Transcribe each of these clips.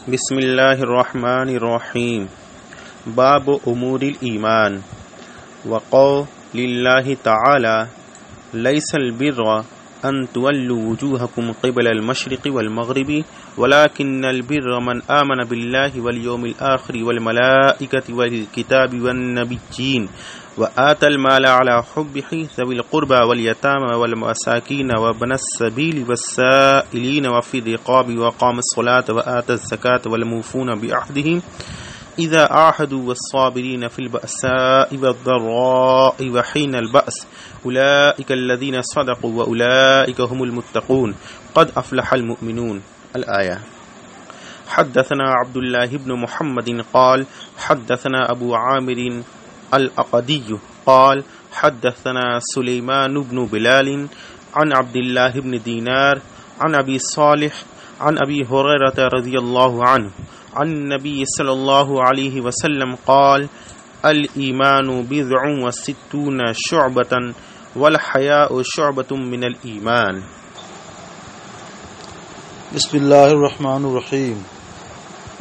بسم اللہ الرحمن الرحیم باب امور الایمان وقول اللہ تعالی لیس البر ان تولوا وجوهكم قبل المشرق والمغرب ولكن البر من آمن بالله واليوم الآخر والملائكة والكتاب والنبيين وآتى المال على حبه ذوي القربى واليتامى والمساكين وابن السبيل والسائلين وفي الرقاب وقام الصلاة وآتى الزكاة والموفون بعهدهم إذا عاهدوا والصابرين في البأساء والضراء وحين البأس أولئك الذين صدقوا وأولئك هم المتقون قد أفلح المؤمنون الآية. حدثنا عبد الله بن محمد قال حدثنا أبو عامر الأقدي قال حدثنا سليمان بن بلال عن عبد الله بن دينار عن أبي صالح عن أبي هريرة رضي الله عنه عن النبي صلى الله عليه وسلم قال الإيمان بضع وستون شعبة والحياء شعبة من الإيمان. بسم اللہ الرحمن الرحیم.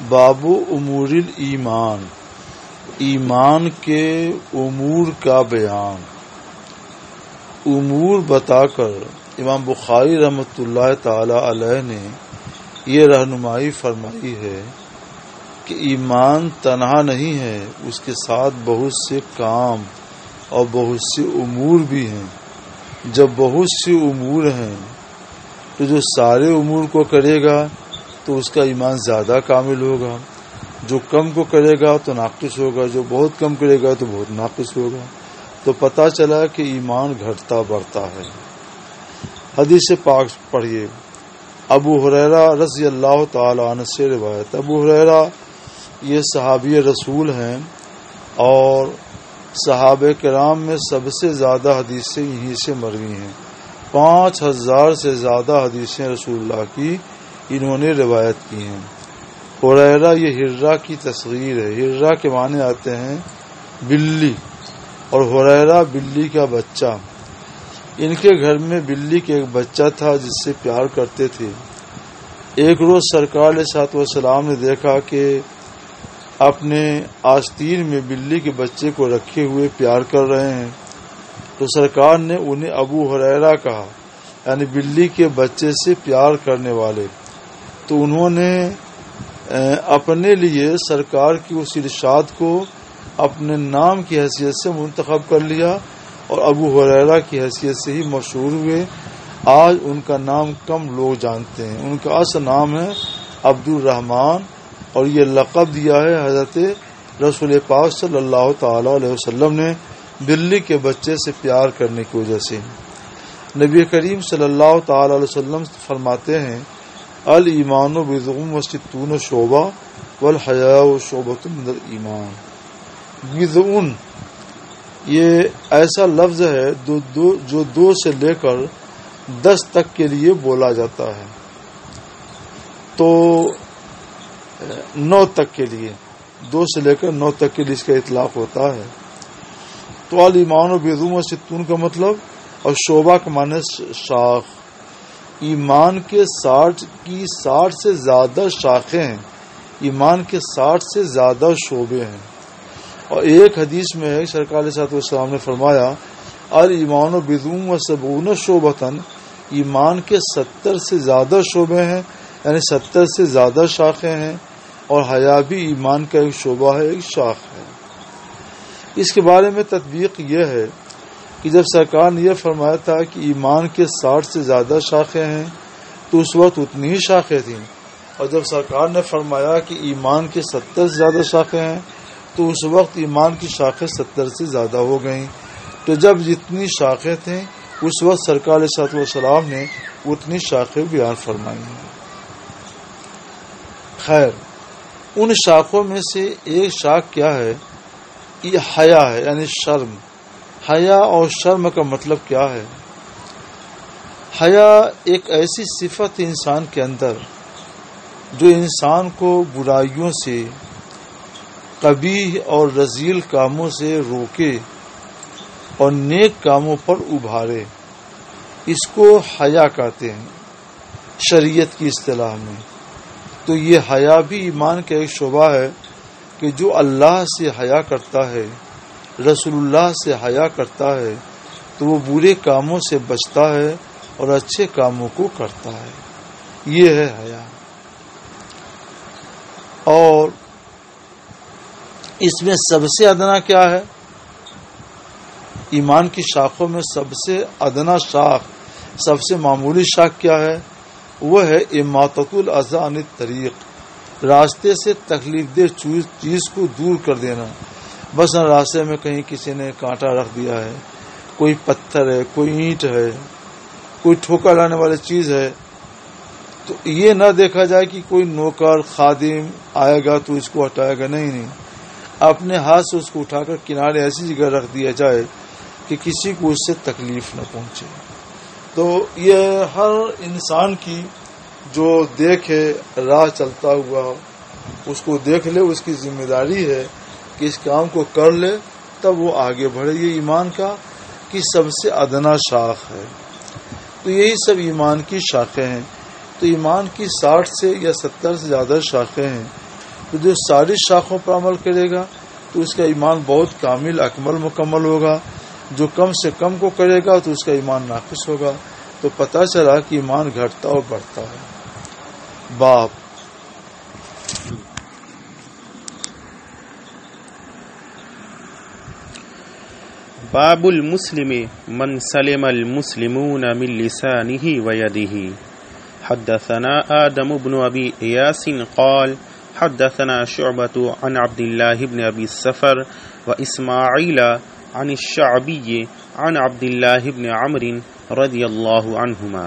باب امور الایمان، ایمان کے امور کا بیان. امور بتا کر امام بخاری رحمۃ اللہ تعالی علیہ نے یہ رہنمائی فرمائی ہے کہ ایمان تنہا نہیں ہے، اس کے ساتھ بہت سے کام اور بہت سے امور بھی ہیں. جب بہت سے امور ہیں تو جو سارے امور کو کرے گا تو اس کا ایمان زیادہ کامل ہوگا، جو کم کو کرے گا تو ناقص ہوگا، جو بہت کم کرے گا تو بہت ناقص ہوگا. تو پتہ چلا کہ ایمان گھٹتا بڑھتا ہے. حدیث پاک پڑھیے. ابو ہریرہ رضی اللہ تعالی عنہ سے روایت. ابو ہریرہ یہ صحابی رسول ہیں اور صحابہ کرام میں سب سے زیادہ حدیثیں یہیں سے مروی ہیں. 5000 سے زیادہ حدیثیں رسول اللہ کی انہوں نے روایت کی ہیں. ہریرہ یہ ہرہ کی تصغیر ہے. ہرہ کے معنی آتے ہیں بلی، اور ہریرہ بلی کا بچہ. ان کے گھر میں بلی کے ایک بچہ تھا جس سے پیار کرتے تھے. ایک روز سرکار علیہ الصلوۃ والسلام نے دیکھا کہ اپنے آستین میں بلی کے بچے کو رکھے ہوئے پیار کر رہے ہیں. تو سرکار نے انہیں ابو ہریرہ کہا، یعنی بلی کے بچے سے پیار کرنے والے. تو انہوں نے اپنے لیے سرکار کی اس ارشاد کو اپنے نام کی حیثیت سے منتخب کر لیا اور ابو ہریرہ کی حیثیت سے ہی مشہور ہوئے. آج ان کا نام کم لوگ جانتے ہیں. ان کا اصل نام ہے عبد الرحمن اور یہ لقب دیا ہے حضرت رسول پاک صلی اللہ تعالی علیہ وسلم نے بلی کے بچے سے پیار کرنے کی وجہ سے. نبی کریم صلی اللہ تعالی علیہ وسلم فرماتے ہیں الایمان بضع وستون شعبہ والحیاء شعبۃ من الایمان. بضع یہ ایسا لفظ ہے جو 2 سے لے کر 10 تک کے لیے بولا جاتا ہے. تو 9 تک کے لیے، 2 سے لے کر 9 تک کے لیے اس کا اطلاق ہوتا ہے. تو الایمان بضع وستون کا مطلب، اور شعبہ کا معنی شاخ. ایمان کے 60 سے زیادہ شاخیں ہیں، ایمان کے 60 سے زیادہ شعبے ہیں. اور ایک حدیث میں سرکار علیہ الصلوۃ والسلام نے فرمایا الایمان بضع وسبعون شعبۃ، ایمان کے 70 سے زیادہ شعبے ہیں، یعنی 70 سے زیادہ شاخیں ہیں. اور حیا بھی ایمان کا ایک شعبہ ہے، ایک شاخ ہے. اس کے بارے میں تطبیق یہ ہے کہ جب سرکار نے یہ فرمایا تھا کہ ایمان کے 60 سے زیادہ شاخیں ہیں تو اس وقت اتنی ہی شاخیں تھیں. اور جب سرکار نے فرمایا کہ ایمان کے 70 سے زیادہ شاخیں ہیں تو اس وقت ایمان کی شاخیں 70 سے زیادہ ہو گئیں. تو جب جتنی شاخیں تھیں اس وقت سرکار علیہ الصلوۃ والسلام نے اتنی شاخیں بیان فرمائی ہیں. خیر، ان شاخوں میں سے ایک شاخ کیا ہے؟ یہ حیا ہے، یعنی شرم. حیا اور شرم کا مطلب کیا ہے؟ حیا ایک ایسی صفت انسان کے اندر جو انسان کو برائیوں سے، قبیح اور رذیل کاموں سے روکے اور نیک کاموں پر ابھارے. اس کو حیا کہتے ہیں شریعت کی اصطلاح میں. تو یہ حیا بھی ایمان کا ایک شعبہ ہے کہ جو اللہ سے حیا کرتا ہے، رسول اللہ سے حیا کرتا ہے، تو وہ برے کاموں سے بچتا ہے اور اچھے کاموں کو کرتا ہے. یہ ہے حیا. اور اس میں سب سے ادنا کیا ہے؟ ایمان کی شاخوں میں سب سے ادنا شاخ، سب سے معمولی شاخ کیا ہے؟ وہ ہے اماطۃ الاذی عن الطریق، راستے سے تکلیف دہ چیز کو دور کر دینا. بس راستے میں کہیں کسی نے کانٹا رکھ دیا ہے، کوئی پتھر ہے، کوئی اینٹ ہے، کوئی ٹھوکر لانے والی چیز ہے، تو یہ نہ دیکھا جائے کہ کوئی نوکر خادم آئے گا تو اس کو ہٹائے گا. نہیں، اپنے ہاتھ سے اس کو اٹھا کر کنارے ایسی جگہ رکھ دیا جائے کہ کسی کو اس سے تکلیف نہ پہنچے. تو یہ ہر انسان کی جو دیکھے راہ چلتا ہوا اس کو دیکھ لے، اس کی ذمہ داری ہے کہ اس کام کو کر لے تب وہ آگے بڑھے. یہ ایمان کا کی سب سے ادنا شاخ ہے. تو یہی سب ایمان کی شاخیں ہیں. تو ایمان کی 60 سے یا 70 سے زیادہ شاخیں ہیں. تو جو ساری شاخوں پر عمل کرے گا تو اس کا ایمان بہت کامل، اکمل، مکمل ہوگا. جو کم سے کم کو کرے گا تو اس کا ایمان ناقص ہوگا. تو پتہ چلا کہ ایمان گھٹتا اور بڑھتا ہے. باب باب المسلم من سلم المسلمون من لسانه ويده. حدثنا آدم بن أبي إياس قال حدثنا شعبة عن عبد الله بن أبي السفر وإسماعيل عن الشعبي عن عبد الله بن عمرو رضي الله عنهما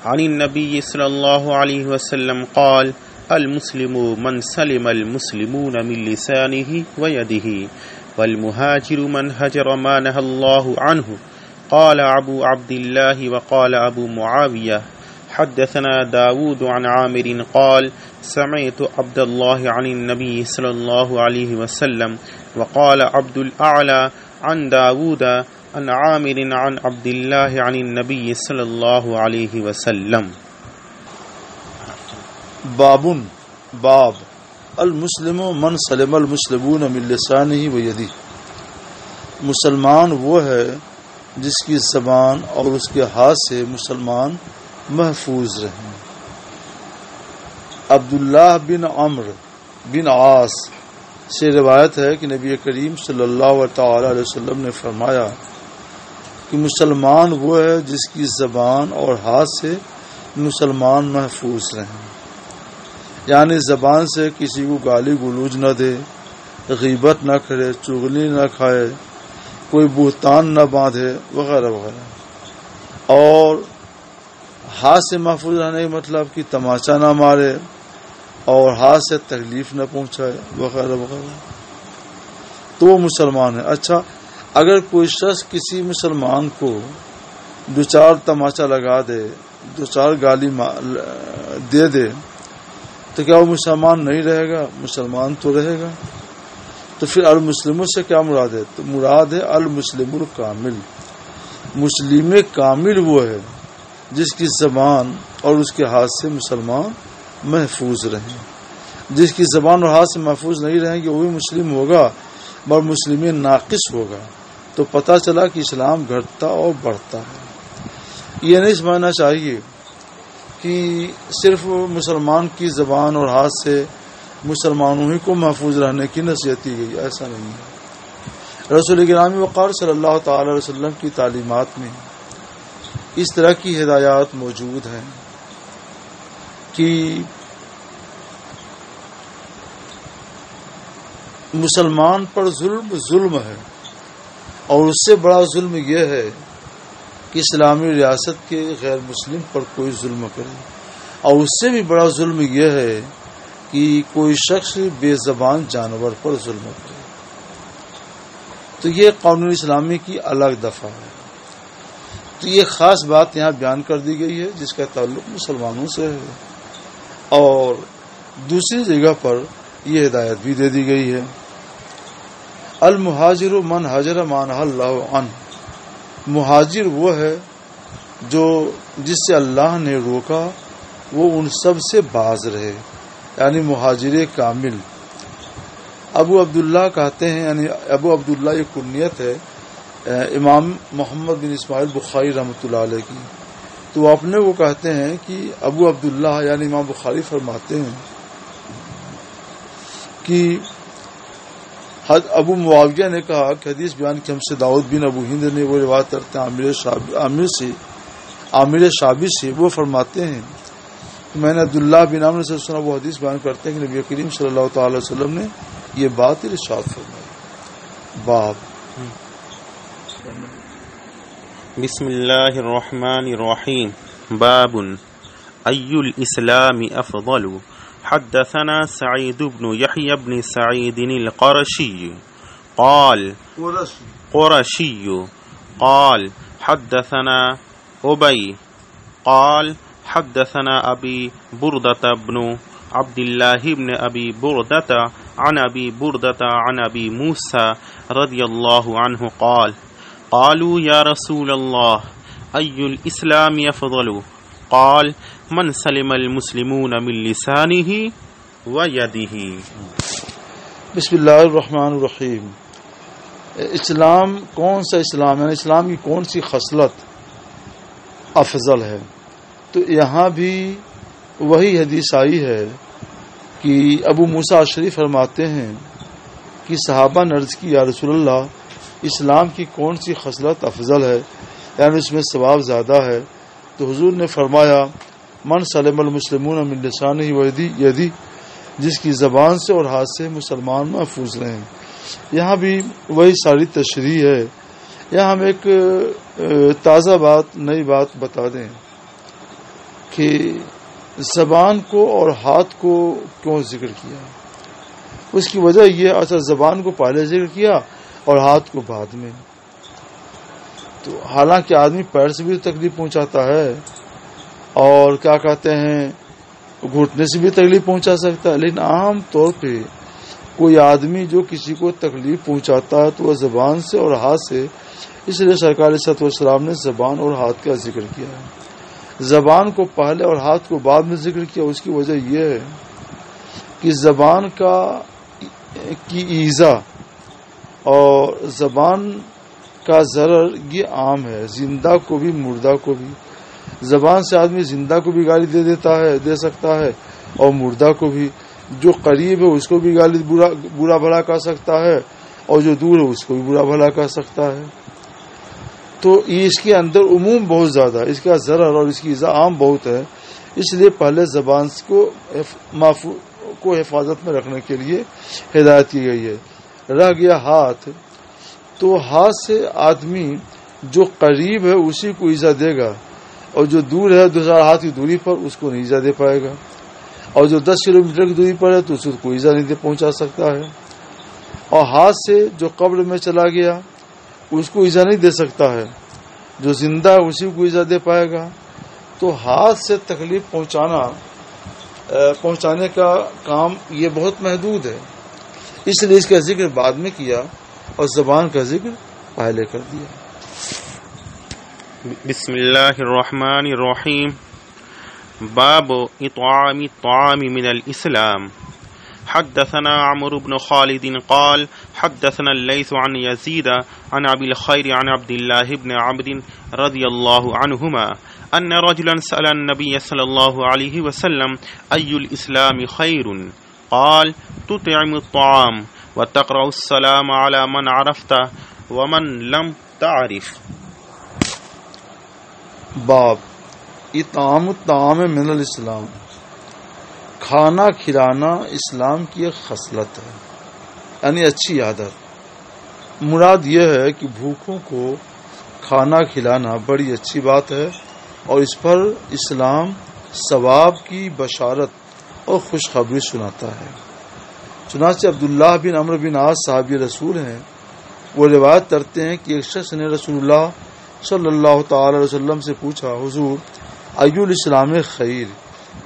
عن النبي صلى الله عليه وسلم قال المسلم من سلم المسلمون من لسانه ويده والمهاجر من هجر ما نهى الله عنه. قال أبو عبد الله وقال أبو معاوية حدثنا داود عن عامر قال سمعت عبد الله عن النبي صلى الله عليه وسلم وقال عبد الأعلى عن داود عن عامر عن عبد الله عن النبي صلى الله عليه وسلم. باب المسلم من سلم المسلمون من لسانه و یدہ. مسلمان وہ ہے جس کی زبان اور اس کے ہاتھ سے مسلمان محفوظ رہیں. عبداللہ بن عمرو بن عاص سے روایت ہے کہ نبی کریم صلی اللہ تعالی علیہ وسلم نے فرمایا کہ مسلمان وہ ہے جس کی زبان اور ہاتھ سے مسلمان محفوظ رہیں. یعنی زبان سے کسی کو گالی گلوچ نہ دے، غیبت نہ کرے، چغلی نہ کھائے، کوئی بہتان نہ باندھے وغیرہ وغیرہ. اور ہاتھ سے محفوظ رہنے کا مطلب کہ تماچا نہ مارے اور ہاتھ سے تکلیف نہ پہنچائے وغیرہ وغیرہ. تو وہ مسلمان ہے. اچھا، اگر کوئی شخص کسی مسلمان کو دو چار تماچا لگا دے، دو چار گالی دے دے، تو کیا وہ مسلمان نہیں رہے گا؟ مسلمان تو رہے گا. تو پھر المسلموں سے کیا مراد ہے؟ تو مراد ہے المسلم الکامل. مسلم کامل وہ ہے جس کی زبان اور اس کے ہاتھ سے مسلمان محفوظ رہیں. جس کی زبان اور ہاتھ سے محفوظ نہیں رہیں گے وہ بھی مسلم ہوگا مگر مسلم ناقص ہوگا. تو پتہ چلا کہ اسلام گھٹتا اور بڑھتا ہے. یہ نہیں سمجھنا چاہیے کہ صرف مسلمان کی زبان اور ہاتھ سے مسلمانوں ہی کو محفوظ رہنے کی نصیحت کی گئی. ایسا نہیں ہے. رسول گرامی وقار صلی اللہ تعالی علیہ وسلم کی تعلیمات میں اس طرح کی ہدایات موجود ہیں کہ مسلمان پر ظلم ہے، اور اس سے بڑا ظلم یہ ہے کہ اسلامی ریاست کے غیر مسلم پر کوئی ظلم کرے، اور اس سے بھی بڑا ظلم یہ ہے کہ کوئی شخص بے زبان جانور پر ظلم کرے. تو یہ قانون اسلامی کی الگ دفعہ ہے. تو یہ خاص بات یہاں بیان کر دی گئی ہے جس کا تعلق مسلمانوں سے ہے، اور دوسری جگہ پر یہ ہدایت بھی دے دی گئی ہے. المہاجر من ہجر ما نہی اللہ عنہ. مہاجر وہ ہے جو جس سے اللہ نے روکا وہ ان سب سے باز رہے. یعنی مہاجر کامل۔ ابو عبداللہ کہتے ہیں، یعنی ابو عبداللہ یہ کنیت ہے امام محمد بن اسماعیل بخاری رحمۃ اللہ علیہ کی، تو اپنے وہ کہتے ہیں کہ ابو عبداللہ یعنی امام بخاری فرماتے ہیں کہ ابو معاویہ نے کہا کہ حدیث بیان کی ہم سے داؤد بن ابو ہند نے وہ روایت کرتے ہیں عامر شابی سے، وہ فرماتے ہیں کہ میں نے عبداللہ بن عمرو سے سنا، وہ حدیث بیان کرتے ہیں کہ نبی کریم صلی اللہ تعالی وسلم نے یہ بات ارشاد فرمائی۔ باب بسم اللہ الرحمن الرحیم باب ای الاسلام افضل حدثنا سعید بن یحیی بن سعید القرشی قال حدثنا ابی قال حدثنا ابی بردة بن عبد الله بن ابی بردة عن ابی بردة عن ابی موسى رضی اللہ عنہ قالوا یا رسول اللہ ای الاسلام افضل قال من سلم المسلمون من لسانه ویده۔ بسم اللہ الرحمن الرحیم۔ اسلام کون سا اسلام ہے، اسلام کی کون سی خصلت افضل ہے؟ تو یہاں بھی وہی حدیث آئی ہے کہ ابو موسیٰ اشعری فرماتے ہیں کہ صحابہ نے عرض کی یا رسول اللہ اسلام کی کون سی خصلت افضل ہے، یعنی اس میں ثواب زیادہ ہے؟ تو حضور نے فرمایا من سلم المسلمون من لسانہ ویدی، جس کی زبان سے اور ہاتھ سے مسلمان محفوظ رہیں۔ یہاں بھی وہی ساری تشریح ہے۔ یہاں ہم ایک تازہ بات، نئی بات بتا دیں کہ زبان کو اور ہاتھ کو کیوں ذکر کیا۔ اس کی وجہ یہ اچھا زبان کو پہلے ذکر کیا اور ہاتھ کو بعد میں، تو حالانکہ آدمی پیر سے بھی تکلیف پہنچاتا ہے اور کیا کہتے ہیں گھٹنے سے بھی تکلیف پہنچا سکتا ہے، لیکن عام طور پہ کوئی آدمی جو کسی کو تکلیف پہنچاتا ہے تو وہ زبان سے اور ہاتھ سے، اس لیے سرکار صلی اللہ علیہ وسلم نے زبان اور ہاتھ کا ذکر کیا ہے۔ زبان کو پہلے اور ہاتھ کو بعد میں ذکر کیا، اس کی وجہ یہ ہے کہ زبان کی ایذا اور زبان کا ضرر یہ عام ہے، زندہ کو بھی مردہ کو بھی۔ زبان سے آدمی زندہ کو بھی گالی دے سکتا ہے اور مردہ کو بھی، جو قریب ہے اس کو بھی گالی برا بھلا کر سکتا ہے اور جو دور ہے اس کو بھی برا بھلا کر سکتا ہے۔ تو اس کے اندر عموم بہت زیادہ ہے، اس کا ضرر اور اس کی ایذا عام بہت ہے، اس لیے پہلے زبان کو حفاظت میں رکھنے کے لیے ہدایت کی گئی ہے۔ رہ گیا ہاتھ، تو ہاتھ سے آدمی جو قریب ہے اسی کو ایذا دے گا اور جو دور ہے 2000 ہاتھ کی دوری پر اس کو نہیں ایذا دے پائے گا، اور جو 10 کلومیٹر کی دوری پر ہے تو اس کو ایذا نہیں پہنچا سکتا ہے۔ اور ہاتھ سے جو قبر میں چلا گیا اس کو ایذا نہیں دے سکتا ہے، جو زندہ ہے اسی کو ایذا دے پائے گا۔ تو ہاتھ سے تکلیف پہنچانے کا کام یہ بہت محدود ہے، اس لیے اس کا ذکر بعد میں کیا اور زبان کا ذکر پہلے کر دیا۔ بسم اللہ الرحمن الرحیم باب اطعام الطعام من الاسلام حدثنا عمرو بن خالد قال حدثنا الليث عن يزيد عن ابي الخير عن عبد الله بن عمرو رضي الله عنهما ان رجلا سأل النبي صلى الله عليه وسلم اي الاسلام خير قال تطعم الطعام وتقرأ السلام على من عرفت ومن لم تعرف۔ باب اطعام الطعام من الاسلام، کھانا کھلانا اسلام کی ایک خصلت ہے، یعنی اچھی عادت۔ مراد یہ ہے کہ بھوکوں کو کھانا کھلانا بڑی اچھی بات ہے اور اس پر اسلام ثواب کی بشارت اور خوشخبری سناتا ہے۔ چنانچہ عبداللہ بن عمرو بن عاص صحابی رسول ہیں، وہ روایت کرتے ہیں کہ ایک شخص نے رسول اللہ صلی اللہ تعالی علیہ وسلم سے پوچھا، حضور ایو الاسلام خیر،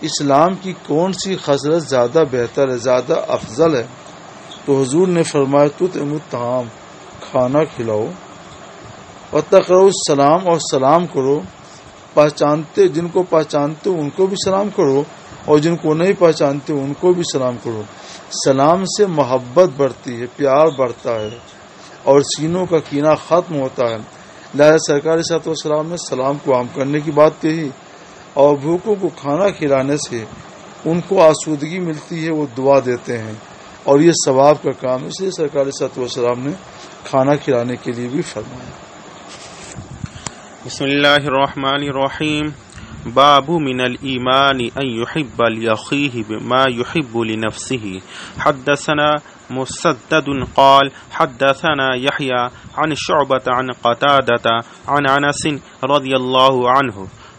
اسلام کی کون سی خصلت زیادہ بہتر ہے، زیادہ افضل ہے؟ تو حضور نے فرمایا تطعم الطعام، کھانا کھلاؤ، وتقرؤ السلام، اور سلام کرو، جن کو پہچانتے ہو ان کو بھی سلام کرو، اور جن کو نہیں پہچانتے ان کو بھی سلام کرو۔ سلام سے محبت بڑھتی ہے، پیار بڑھتا ہے اور سینوں کا کینہ ختم ہوتا ہے۔ لہذا سرکار صلی اللہ علیہ وسلم نے سلام کو عام کرنے کی بات کہی، اور بھوکوں کو کھانا کھلانے سے ان کو آسودگی ملتی ہے، وہ دعا دیتے ہیں اور یہ ثواب کا کام ہے، اس لیے سرکار صلی اللہ علیہ وسلم نے کھانا کھلانے کے لیے بھی فرمایا۔ بسم اللہ الرحمن الرحیم۔ باب من الایمان ان يحب لأخيه ما يحب لنفسه۔ حدثنا مسدد قال حدثنا يحيى عن شعبة عن قتادة عن انس رضي الله عنه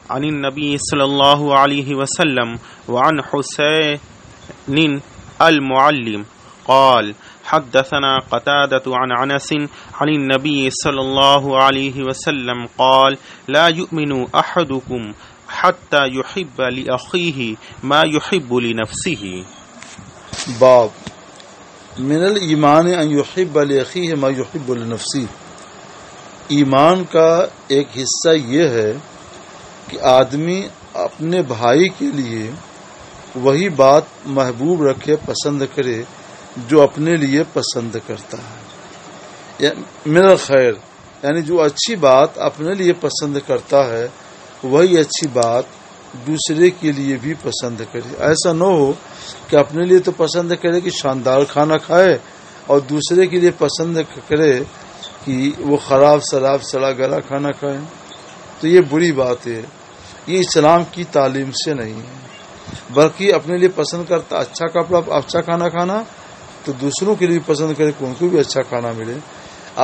عن النبي صلى الله عليه وسلم وعن حسين المعلم قال حدثنا قتادة عن انس عن النبي صلى الله عليه وسلم قال لا يؤمن احدكم حتى يحب لأخيه ما يحب لنفسه۔ باب من الایمان ان يحب لأخيه ما يحب لنفسه۔ ایمان کا ایک حصہ یہ ہے کہ آدمی اپنے بھائی کے لیے وہی بات محبوب رکھے، پسند کرے جو اپنے لیے پسند کرتا ہے۔ من الخیر یعنی جو اچھی بات اپنے لیے پسند کرتا ہے وہی اچھی بات دوسرے کے لیے بھی پسند کرے۔ ایسا نہ ہو کہ اپنے لیے تو پسند کرے کہ شاندار کھانا کھائے اور دوسرے کے لیے پسند کرے کہ وہ خراب شراب سڑا گلا کھانا کھائے، تو یہ بری بات ہے، یہ اسلام کی تعلیم سے نہیں ہے۔ بلکہ اپنے لیے پسند کرتا اچھا کپڑا اچھا کھانا کھانا تو دوسروں کے لیے پسند کرے کہ ان کو بھی اچھا کھانا ملے۔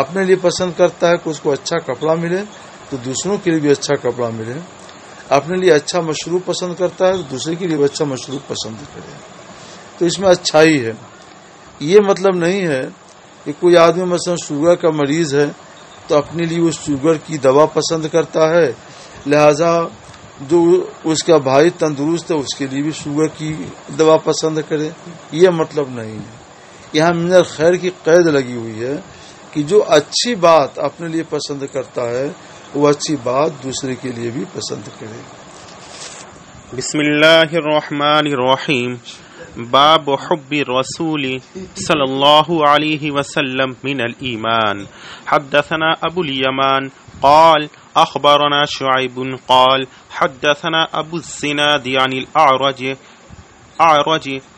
اپنے لیے پسند کرتا ہے کہ اس کو اچھا کپڑا ملے تو دوسروں کے لیے بھی اچھا کپڑا ملے۔ اپنے لیے اچھا مشروب پسند کرتا ہے تو دوسرے کے لیے بھی اچھا مشروب پسند کرے، تو اس میں اچھائی ہے۔ یہ مطلب نہیں ہے کہ کوئی آدمی مثلا شوگر کا مریض ہے تو اپنے لیے وہ شوگر کی دوا پسند کرتا ہے، لہذا جو اس کا بھائی تندرست ہے اس کے لیے بھی شوگر کی دوا پسند کرے، یہ مطلب نہیں ہے۔ یہاں من الخیر کی قید لگی ہوئی ہے کہ جو اچھی بات اپنے لیے پسند کرتا ہے وہ اچھی بات دوسرے کے لیے بھی پسند کرے۔ بسم اللہ الرحمن الرحیم۔ باب حب الرسول صلی اللہ علیہ وسلم من الایمان۔ حدثنا ابو الیمان قال اخبرنا شعیب قال حدثنا ابو الزناد عن الاعرج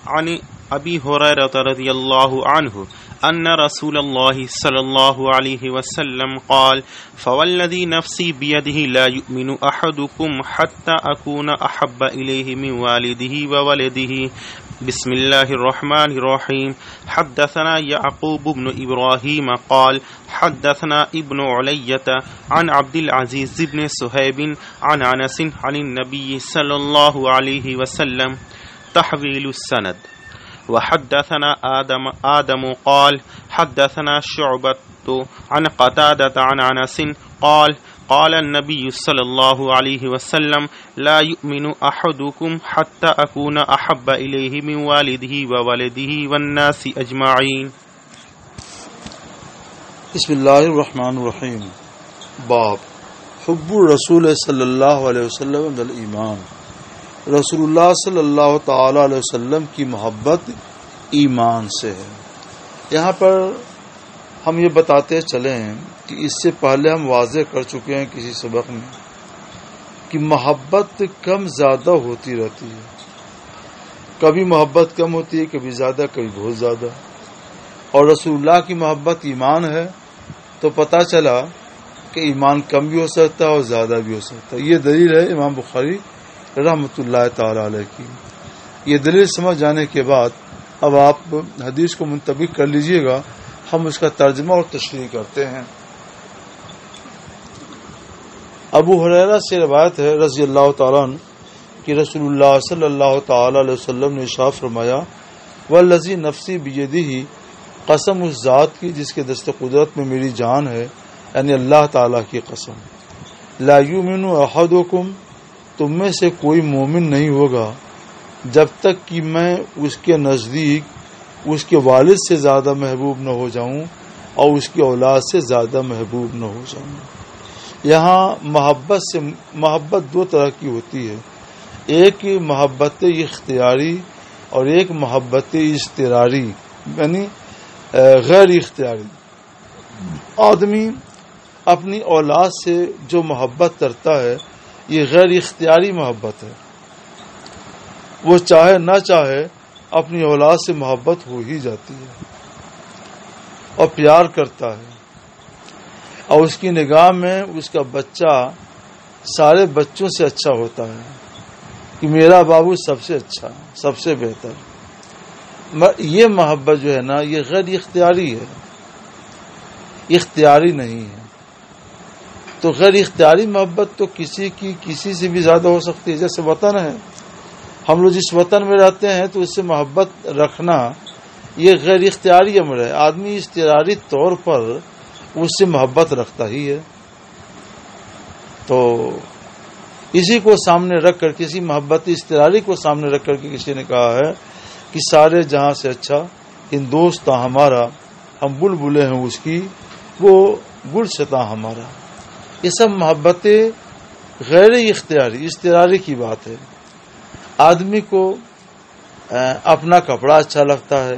عن ابی ہریرہ رضی اللہ عنہ ان رسول اللہ صلی اللہ علیہ وسلم قال فوالذی نفسی بیدہ لا یؤمن احدکم حتی اکون احب الیہ من والدہ وولدہ۔ بسم اللہ الرحمن الرحیم۔ حدثنا یعقوب بن ابراہیم قال حدثنا ابن علیۃ عن عبد العزیز بن صہیب عن انس عن النبی صلی اللہ علیہ وسلم تحویل السند۔ وحدثنا آدم قال حدثنا شعبة عن قتادة عن انس قال قال النبي صلى الله عليه وسلم لا يؤمن احدكم حتى اكون احب اليه من والده وولده والناس اجمعين۔ بسم اللہ الرحمن الرحیم۔ باب حب الرسول صلی اللہ علیہ وسلم من الایمان۔ رسول اللہ صلی اللہ تعالی علیہ وسلم کی محبت ایمان سے ہے۔ یہاں پر ہم یہ بتاتے چلیں کہ اس سے پہلے ہم واضح کر چکے ہیں کسی سبق میں کہ محبت کم زیادہ ہوتی رہتی ہے، کبھی محبت کم ہوتی ہے، کبھی زیادہ، کبھی بہت زیادہ۔ اور رسول اللہ کی محبت ایمان ہے تو پتہ چلا کہ ایمان کم بھی ہو سکتا ہے اور زیادہ بھی ہو سکتا ہے۔ یہ دلیل ہے امام بخاری رحمۃ اللہ تعالی علیہ کی۔ یہ دلیل سمجھ جانے کے بعد اب آپ حدیث کو منطبق کر لیجئے گا، ہم اس کا ترجمہ اور تشریح کرتے ہیں۔ ابو ہریرہ سے روایت ہے رضی اللہ تعالیٰ عنہ کہ رسول اللہ صلی اللہ تعالی علیہ وسلم نے ارشاد فرمایا والذی نفسی بیدہ، قسم اس ذات کی جس کے دست قدرت میں میری جان ہے، یعنی اللہ تعالیٰ کی قسم، لا یؤمن احدکم، تم میں سے کوئی مومن نہیں ہوگا جب تک کہ میں اس کے نزدیک اس کے والد سے زیادہ محبوب نہ ہو جاؤں اور اس کی اولاد سے زیادہ محبوب نہ ہو جاؤں۔ یہاں محبت دو طرح کی ہوتی ہے، ایک محبت اختیاری اور ایک محبت اضطراری، یعنی غیر اختیاری۔ آدمی اپنی اولاد سے جو محبت کرتا ہے یہ غیر اختیاری محبت ہے، وہ چاہے نہ چاہے اپنی اولاد سے محبت ہو ہی جاتی ہے اور پیار کرتا ہے، اور اس کی نگاہ میں اس کا بچہ سارے بچوں سے اچھا ہوتا ہے کہ میرا بابو سب سے اچھا، سب سے بہتر۔ یہ محبت جو ہے نا یہ غیر اختیاری ہے، اختیاری نہیں ہے۔ تو غیر اختیاری محبت تو کسی سے بھی زیادہ ہو سکتی ہے۔ جیسے وطن ہے، ہم لوگ جس وطن میں رہتے ہیں تو اس سے محبت رکھنا یہ غیر اختیاری امر ہے۔ آدمی اضطراری طور پر اس سے محبت رکھتا ہی ہے۔ تو اسی کو سامنے رکھ کر، کسی محبت اضطراری کو سامنے رکھ کر کے کسی نے کہا ہے کہ سارے جہاں سے اچھا ہندوستاں ہمارا، ہم بلبلیں ہیں اس کی، وہ گلشتاں ہمارا۔ یہ سب محبتیں غیر اختیاری، اضطراری کی بات ہے۔ آدمی کو اپنا کپڑا اچھا لگتا ہے،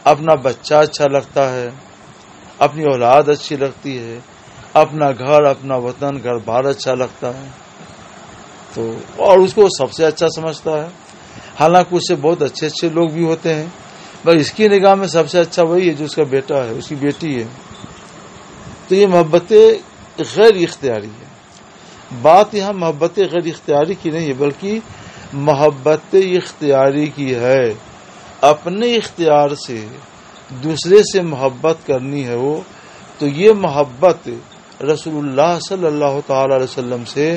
اپنا بچہ اچھا لگتا ہے، اپنی اولاد اچھی لگتی ہے، اپنا گھر، اپنا وطن، گھر بار اچھا لگتا ہے، تو اور اس کو سب سے اچھا سمجھتا ہے۔ حالانکہ اس سے بہت اچھے اچھے لوگ بھی ہوتے ہیں، بس اس کی نگاہ میں سب سے اچھا وہی ہے جو اس کا بیٹا ہے، اس کی بیٹی ہے۔ تو یہ محبتیں غیر اختیاری ہے۔ بات یہاں محبت غیر اختیاری کی نہیں ہے، بلکہ محبت اختیاری کی ہے۔ اپنے اختیار سے دوسرے سے محبت کرنی ہے وہ، تو یہ محبت رسول اللہ صلی اللہ تعالی علیہ وسلم سے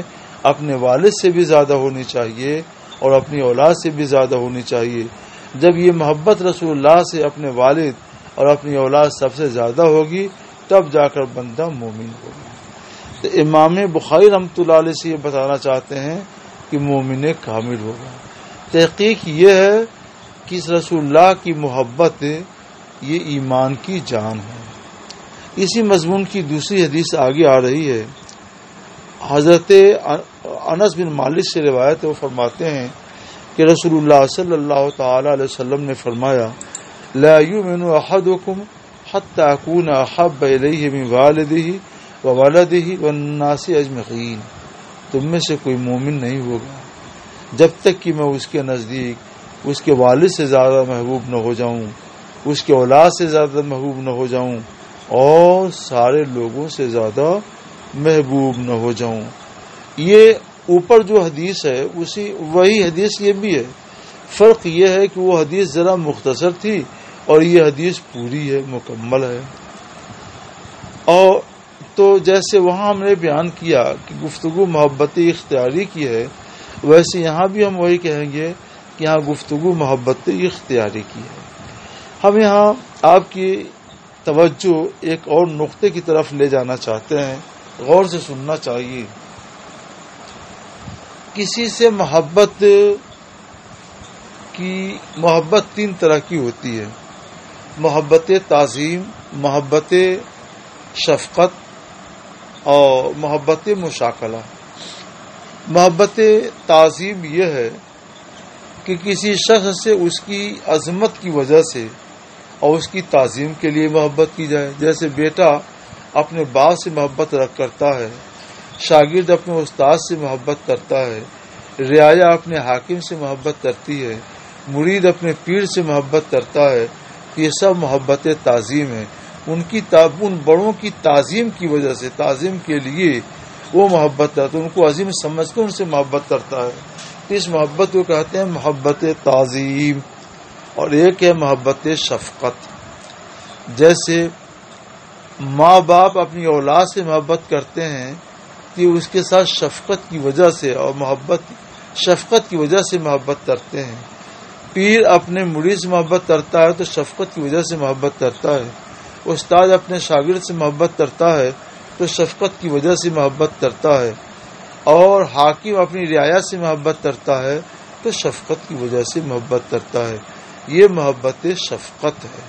اپنے والد سے بھی زیادہ ہونی چاہیے اور اپنی اولاد سے بھی زیادہ ہونی چاہیے۔ جب یہ محبت رسول اللہ سے اپنے والد اور اپنی اولاد سب سے زیادہ ہوگی تب جا کر بندہ مومن ہوگا۔ تو امام بخاری رحمۃ اللہ علیہ سے یہ بتانا چاہتے ہیں کہ مومن کامل ہوگا۔ تحقیق یہ ہے کہ اس رسول اللہ کی محبت یہ ایمان کی جان ہے۔ اسی مضمون کی دوسری حدیث آگے آ رہی ہے۔ حضرت انس بن مالک سے روایت ہے، وہ فرماتے ہیں کہ رسول اللہ صلی اللہ تعالی علیہ وسلم نے فرمایا لا یؤمن احدکم حتی اکون احب الیہ من والدہ وولدہ والناس اجمعین، تم میں سے کوئی مومن نہیں ہوگا جب تک کہ میں اس کے نزدیک اس کے والد سے زیادہ محبوب نہ ہو جاؤں، اس کے اولاد سے زیادہ محبوب نہ ہو جاؤں اور سارے لوگوں سے زیادہ محبوب نہ ہو جاؤں۔ یہ اوپر جو حدیث ہے وہی حدیث یہ بھی ہے، فرق یہ ہے کہ وہ حدیث ذرا مختصر تھی اور یہ حدیث پوری ہے، مکمل ہے۔ اور تو جیسے وہاں ہم نے بیان کیا کہ گفتگو محبت اختیاری کی ہے، ویسے یہاں بھی ہم وہی کہیں گے کہ یہاں گفتگو محبت اختیاری کی ہے۔ ہم یہاں آپ کی توجہ ایک اور نقطے کی طرف لے جانا چاہتے ہیں، غور سے سننا چاہیے۔ کسی سے محبت تین طرح کی ہوتی ہے، محبت تعظیم، محبت شفقت اور محبت مشاکلہ۔ محبت تعظیم یہ ہے کہ کسی شخص سے اس کی عظمت کی وجہ سے اور اس کی تعظیم کے لیے محبت کی جائے، جیسے بیٹا اپنے باپ سے محبت کرتا ہے، شاگرد اپنے استاد سے محبت کرتا ہے، رعایا اپنے حاکم سے محبت کرتی ہے، مرید اپنے پیر سے محبت کرتا ہے۔ یہ سب محبت تعظیم ہے۔ ان بڑوں کی تعظیم کی وجہ سے، تعظیم کے لیے وہ محبت کرتا ہے، ان کو عظیم سمجھ کر ان سے محبت کرتا ہے۔ اس محبت کو کہتے ہیں محبت تعظیم۔ اور ایک ہے محبت شفقت، جیسے ماں باپ اپنی اولاد سے محبت کرتے ہیں کہ اس کے ساتھ شفقت کی وجہ سے اور شفقت کی وجہ سے محبت کرتے ہیں۔ پیر اپنے مرید سے محبت کرتا ہے تو شفقت کی وجہ سے محبت کرتا ہے۔ استاد اپنے شاگرد سے محبت کرتا ہے تو شفقت کی وجہ سے محبت کرتا ہے، اور حاکم اپنی رعایا سے محبت کرتا ہے تو شفقت کی وجہ سے محبت کرتا ہے۔ یہ محبت شفقت ہے،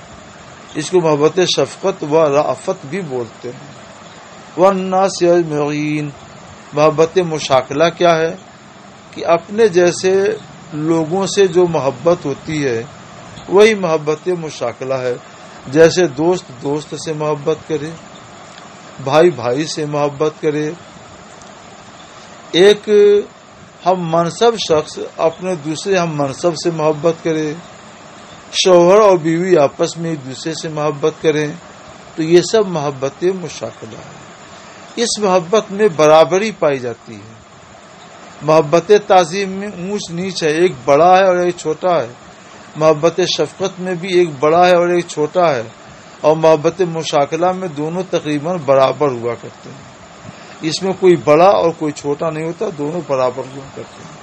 اس کو محبت شفقت و رأفت بھی بولتے ہیں۔ والناس اجمعین۔ محبت مشاکلہ کیا ہے کہ اپنے جیسے لوگوں سے جو محبت ہوتی ہے وہی محبت مشاکلہ ہے. جیسے دوست دوست سے محبت کرے، بھائی بھائی سے محبت کرے، ایک ہم منصب شخص اپنے دوسرے ہم منصب سے محبت کرے، شوہر اور بیوی آپس میں ایک دوسرے سے محبت کریں، تو یہ سب محبت مشاکلہ ہے. اس محبت میں برابری پائی جاتی ہے. محبت تعظیم میں اونچ نیچ ہے، ایک بڑا ہے اور ایک چھوٹا ہے. محبت شفقت میں بھی ایک بڑا ہے اور ایک چھوٹا ہے، اور محبت مشاکلہ میں دونوں تقریباً برابر ہوا کرتے ہیں. اس میں کوئی بڑا اور کوئی چھوٹا نہیں ہوتا، دونوں برابر ہوا کرتے ہیں.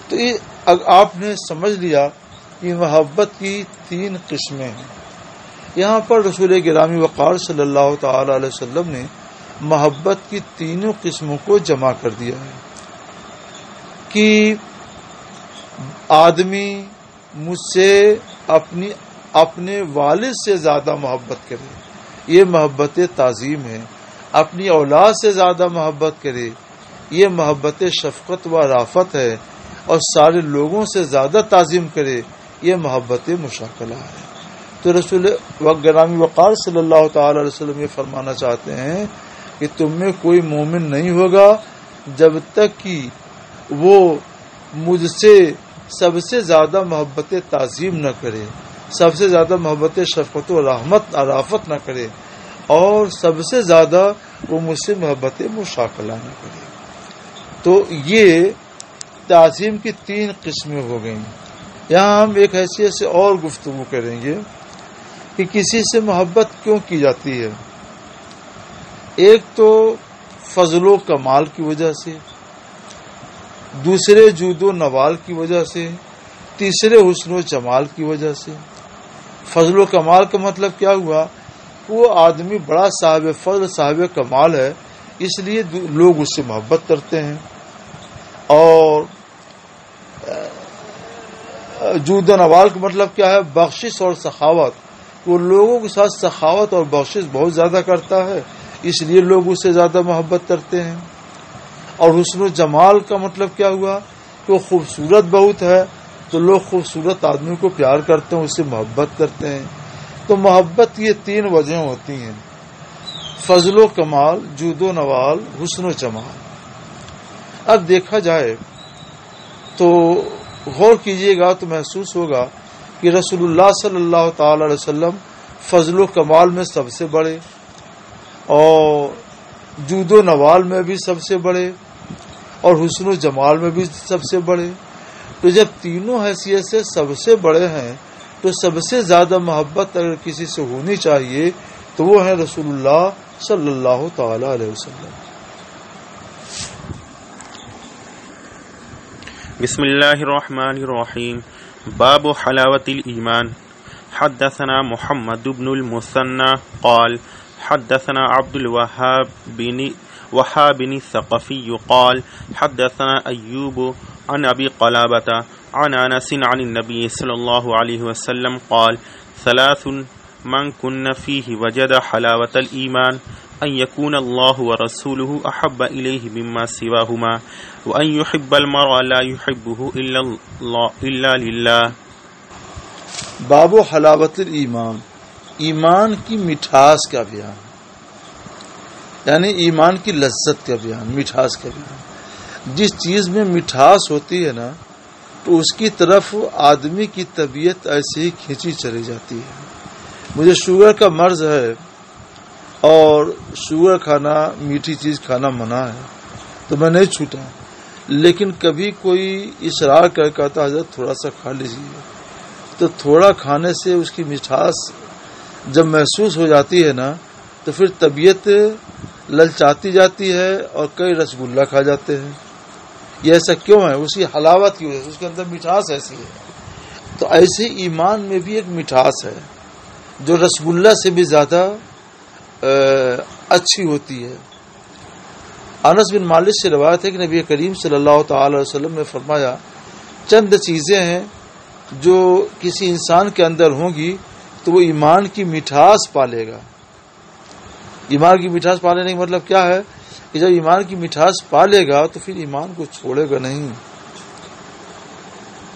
تو یہ آپ نے سمجھ لیا کہ محبت کی 3 قسمیں ہیں. یہاں پر رسول گرامی وقار صلی اللہ تعالی علیہ وسلم نے محبت کی 3 قسموں کو جمع کر دیا ہے کہ آدمی مجھ سے اپنے والد سے زیادہ محبت کرے، یہ محبت تعظیم ہے. اپنی اولاد سے زیادہ محبت کرے، یہ محبت شفقت و رافت ہے. اور سارے لوگوں سے زیادہ تعظیم کرے، یہ محبت مشاکلہ ہے. تو رسول گرامی وقار صلی اللہ تعالی علیہ وسلم یہ فرمانا چاہتے ہیں کہ تم میں کوئی مومن نہیں ہوگا جب تک کہ وہ مجھ سے سب سے زیادہ محبت تعظیم نہ کرے، سب سے زیادہ محبت شفقت و رافت نہ کرے، اور سب سے زیادہ وہ مجھ سے محبت مشاکلہ نہ کرے. تو یہ تعظیم کی 3 قسمیں ہو گئیں. یہاں ہم ایک حیثیت سے اور گفتگو کریں گے کہ کسی سے محبت کیوں کی جاتی ہے. ایک تو فضل و کمال کی وجہ سے، دوسرے جود و نوال کی وجہ سے، تیسرے حسن و جمال کی وجہ سے. فضل و کمال کا مطلب کیا ہوا؟ وہ آدمی بڑا صاحب فضل صاحب کمال ہے، اس لیے لوگ اس سے محبت کرتے ہیں. اور جود و نوال کا مطلب کیا ہے؟ بخشش اور سخاوت. وہ لوگوں کے ساتھ سخاوت اور بخشش بہت زیادہ کرتا ہے، اس لیے لوگ اس سے زیادہ محبت کرتے ہیں. اور حسن و جمال کا مطلب کیا ہوا؟ کہ وہ خوبصورت بہت ہے تو لوگ خوبصورت آدمی کو پیار کرتے ہیں، اس سے محبت کرتے ہیں. تو محبت یہ 3 وجہیں ہوتی ہیں: فضل و کمال، جود و نوال، حسن و جمال. اب دیکھا جائے تو غور کیجئے گا تو محسوس ہوگا کہ رسول اللہ صلی اللہ تعالی علیہ وسلم فضل و کمال میں سب سے بڑے، اور جود و نوال میں بھی سب سے بڑے، اور حسن و جمال میں بھی سب سے بڑے. تو جب تینوں حیثیت سے سب سے بڑے ہیں تو سب سے زیادہ محبت اگر کسی سے ہونی چاہیے تو وہ ہے رسول اللہ صلی اللہ تعالی علیہ وسلم. بسم اللہ الرحمن الرحیم. باب حلاوت الایمان. حدثنا محمد بن المثنى قال حدثنا عبد الوهاب بن الثقفي قال حدثنا أيوب عن أبي قلابة عن أنس عن النبي صلى الله عليه وسلم قال 3 من كن فيه وجد حلاوة الإيمان أن يكون الله ورسوله أحب إليه مما سواهما وأن يحب المرء لا يحبه إلا لله. باب حلاوت الایمان، ایمان کی مٹھاس کا بیان، یعنی ایمان کی لذت کا بیان، مٹھاس کا بیان. جس چیز میں مٹھاس ہوتی ہے نا تو اس کی طرف آدمی کی طبیعت ایسے ہی کھینچی چلی جاتی ہے. مجھے شوگر کا مرض ہے اور شوگر کھانا، میٹھی چیز کھانا منع ہے تو میں نہیں چھوٹا، لیکن کبھی کوئی اصرار کر کہتا حضرت تھوڑا سا کھا لیجیے، تو تھوڑا کھانے سے اس کی مٹھاس جب محسوس ہو جاتی ہے نا تو پھر طبیعت للچاتی جاتی ہے اور کئی رسگلہ کھا جاتے ہیں. یہ ایسا کیوں ہے؟ اسی حلاوت کی وجہ سے، اس کے اندر مٹھاس ایسی ہے. تو ایسے ایمان میں بھی ایک مٹھاس ہے جو رسگلہ سے بھی زیادہ اچھی ہوتی ہے. انس بن مالک سے روایت ہے کہ نبی کریم صلی اللہ تعالی علیہ وسلم نے فرمایا چند چیزیں ہیں جو کسی انسان کے اندر ہوں گی تو وہ ایمان کی مٹھاس پالے گا. ایمان کی مٹھاس پالنے کا مطلب کیا ہے کہ جب ایمان کی مٹھاس پالے گا تو پھر ایمان کو چھوڑے گا نہیں.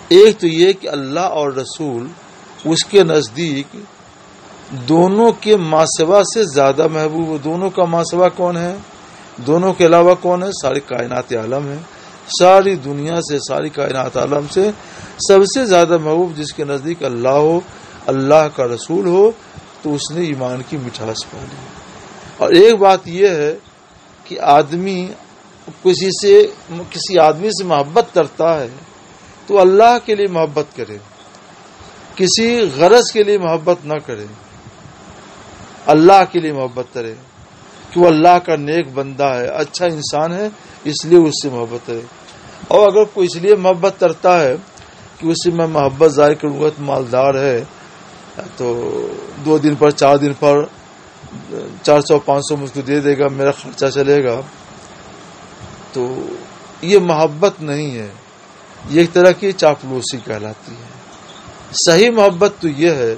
ایک تو یہ کہ اللہ اور رسول اس کے نزدیک دونوں کے ماسوا سے زیادہ محبوب. دونوں کا ماسوا کون ہے؟ دونوں کے علاوہ کون ہے؟ ساری کائنات عالم ہے. ساری دنیا سے، ساری کائنات عالم سے سب سے زیادہ محبوب جس کے نزدیک اللہ ہو، اللہ کا رسول ہو، تو اس نے ایمان کی مٹھاس پا لی. اور ایک بات یہ ہے کہ آدمی کسی آدمی سے محبت کرتا ہے تو اللہ کے لیے محبت کرے، کسی غرض کے لیے محبت نہ کرے، اللہ کے لیے محبت کرے کہ وہ اللہ کا نیک بندہ ہے، اچھا انسان ہے، اس لیے اس سے محبت کرے. اور اگر کوئی اس لیے محبت کرتا ہے کہ اس سے میں محبت ظاہر کروں گا تو مالدار ہے تو 2 دن پر 4 دن پر 400-500 مجھ کو دے دے گا، میرا خرچہ چلے گا، تو یہ محبت نہیں ہے، یہ ایک طرح کی چاپلوسی کہلاتی ہے. صحیح محبت تو یہ ہے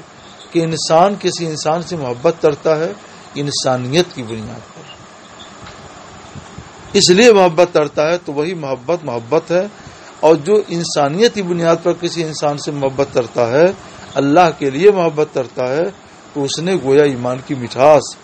کہ انسان کسی انسان سے محبت کرتا ہے انسانیت کی بنیاد پر، اس لیے محبت کرتا ہے تو وہی محبت ہے. اور جو انسانیت کی بنیاد پر کسی انسان سے محبت کرتا ہے، اللہ کے لیے محبت کرتا ہے، تو اس نے گویا ایمان کی مٹھاس